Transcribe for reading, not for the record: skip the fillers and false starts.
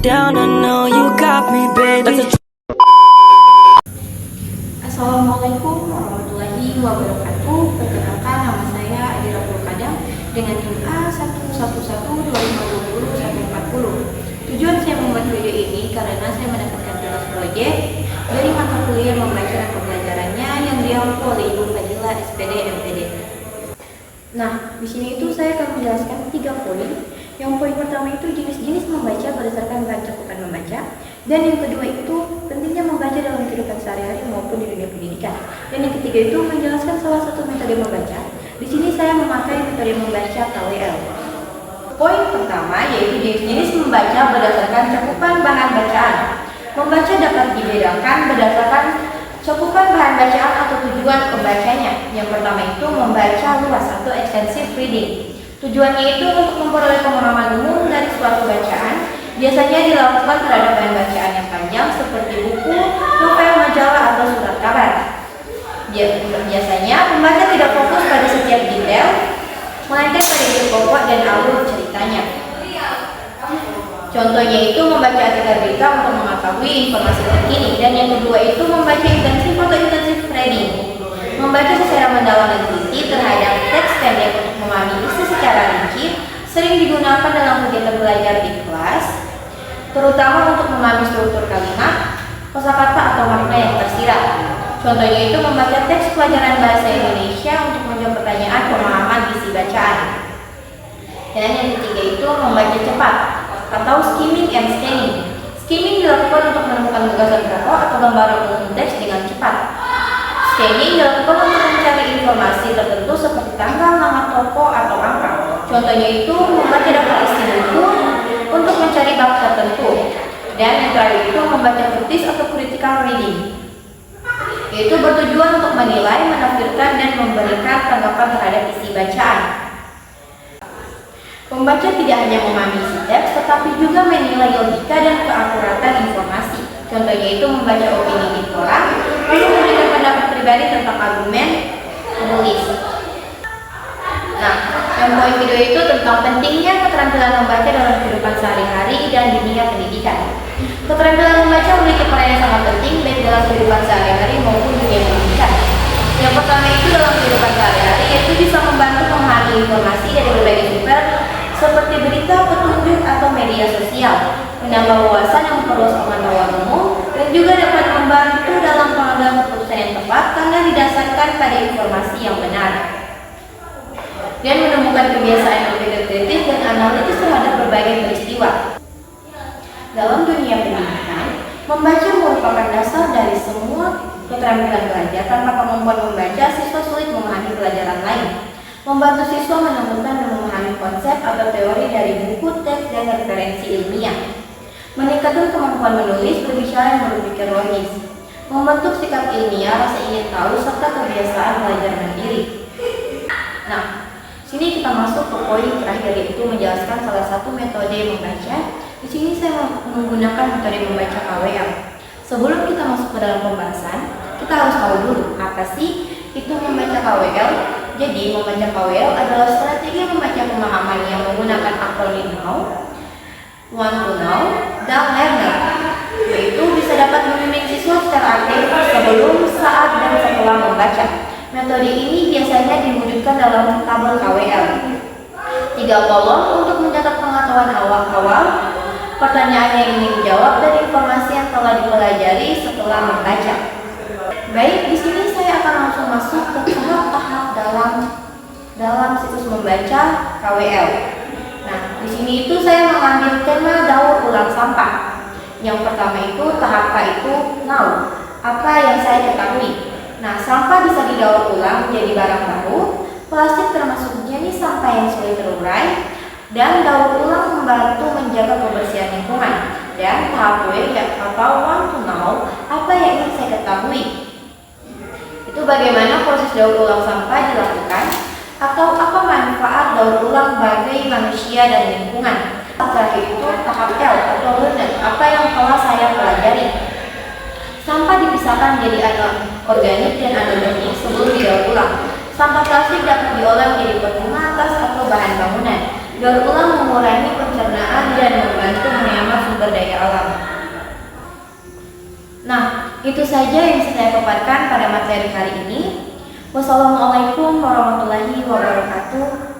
down, I know you got me, baby. Assalamualaikum warahmatullahi wabarakatuh. Perkenalkan, nama saya Adira Kadang dengan NIM A1112520-140. Tujuan saya membuat video ini karena saya mendapatkan tugas proyek dari mata kuliah membaca dan pembelajarannya yang diampu oleh Ibu Fadila SPD MPD. Nah, di sini itu saya akan menjelaskan 3 poin. Yang poin pertama itu jenis-jenis membaca berdasarkan bahan cakupan membaca, dan yang kedua itu pentingnya membaca dalam kehidupan sehari-hari maupun di dunia pendidikan. Dan yang ketiga itu menjelaskan salah satu metode membaca. Di sini saya memakai metode membaca KWL. Poin pertama yaitu jenis-jenis membaca berdasarkan cakupan bahan bacaan. Membaca dapat dibedakan berdasarkan cakupan bahan bacaan atau tujuan pembacanya. Yang pertama itu membaca luas atau extensive reading. Tujuannya itu untuk memperoleh pemahaman umum dari suatu bacaan. Biasanya dilakukan terhadap bahan bacaan yang panjang seperti buku, novel, majalah, atau surat kabar. Biasanya pembaca tidak fokus pada setiap detail, melainkan pada ide pokok dan alur ceritanya. Contohnya itu membaca artikel berita untuk mengetahui informasi terkini, dan yang kedua itu membaca intensif atau intensive reading. Membaca secara mendalam dan teliti terhadap teks pendek untuk memahami isi secara rinci sering digunakan dalam kegiatan belajar di kelas, terutama untuk memahami struktur kalimat, kosakata atau makna yang tersirat. Contohnya itu membaca teks pelajaran bahasa Indonesia untuk menjawab pertanyaan pemahaman isi bacaan. Dan yang ketiga itu membaca cepat atau skimming and scanning. Skimming dilakukan untuk menemukan gagasan pokok atau gambaran umum teks dengan cepat. Scanning dilakukan untuk mencari informasi tertentu seperti tanggal, nama toko, atau angka. Contohnya itu membaca daftar isi buku untuk mencari bab tertentu. Dan yang terakhir itu membaca kritis atau critical reading, yaitu bertujuan untuk menilai, menafsirkan, dan memberikan tanggapan terhadap isi bacaan. Membaca tidak hanya memahami isi teks, tetapi juga menilai logika dan keakuratan informasi. Contohnya itu membaca opini di koran, lalu memberikan pendapat pribadi tentang argumen penulis. Nah, yang poin video itu tentang pentingnya keterampilan membaca dalam kehidupan sehari-hari dan dunia pendidikan. Keterampilan membaca memiliki peran yang sangat penting baik dalam kehidupan sehari-hari maupun dunia pendidikan. Yang pertama itu dalam kehidupan sehari-hari yaitu bisa membantu memahami informasi dari berbagai sumber seperti berita, petunjuk, atau media sosial, menambah wawasan yang memperluas pengetahuan umum, dan juga dapat membantu dalam pengambilan keputusan yang tepat karena didasarkan pada informasi yang benar, dan menemukan kebiasaan berpikir kritis dan analitis terhadap berbagai peristiwa. Dalam dunia pendidikan, membaca merupakan dasar dari semua keterampilan belajar. Tanpa kemampuan membaca, siswa sulit memahami pelajaran lain. Membantu siswa menemukan dan memahami konsep atau teori dari buku, teks, dan referensi ilmiah. Meningkatkan kemampuan menulis, berbicara, dan berpikir logis. Membentuk sikap ilmiah, rasa ingin tahu, serta kebiasaan belajar mandiri. Nah, sini kita masuk ke poin terakhir yaitu menjelaskan salah satu metode membaca. Di sini saya menggunakan metode membaca KWL. Sebelum kita masuk ke dalam pembahasan, kita harus tahu dulu apa sih itu membaca KWL. Jadi, membaca KWL adalah strategi membaca pemahaman yang menggunakan akronim know, want to know, dan learner, yaitu bisa dapat membimbing siswa secara aktif sebelum, saat, dan setelah membaca. Metode ini biasanya diwujudkan dalam tabel KWL. 3 kolom untuk mencatat pengetahuan awal, pertanyaan yang ingin dijawab, dan informasi yang telah dipelajari setelah membaca. Baik, di sini saya akan langsung masuk ke tahap-tahap dalam siklus membaca KWL. Nah, di sini itu saya mengambil tema daur ulang sampah. Yang pertama itu tahap K itu now, apa yang saya ketahui. Nah, sampah bisa didaur ulang menjadi barang baru. Plastik termasuk jenis sampah yang sulit terurai, dan daur ulang membantu menjaga kebersihan lingkungan. Dan tahap W atau want to know, apa yang ingin saya ketahui. Itu bagaimana proses daur ulang sampah dilakukan, atau apa manfaat daur ulang bagi manusia dan lingkungan. Terakhir itu tahap L atau learner, apa yang telah saya pelajari. Sampah dipisahkan menjadi organik dan anorganik sebelum didaur ulang. Sampah plastik dapat diolah menjadi percuma tas atau bahan bangunan. Daur ulang mengurangi pencernaan dan membantu menghemat sumber sumber daya alam. Nah, itu saja yang saya paparkan pada materi kali ini. Wassalamualaikum warahmatullahi wabarakatuh.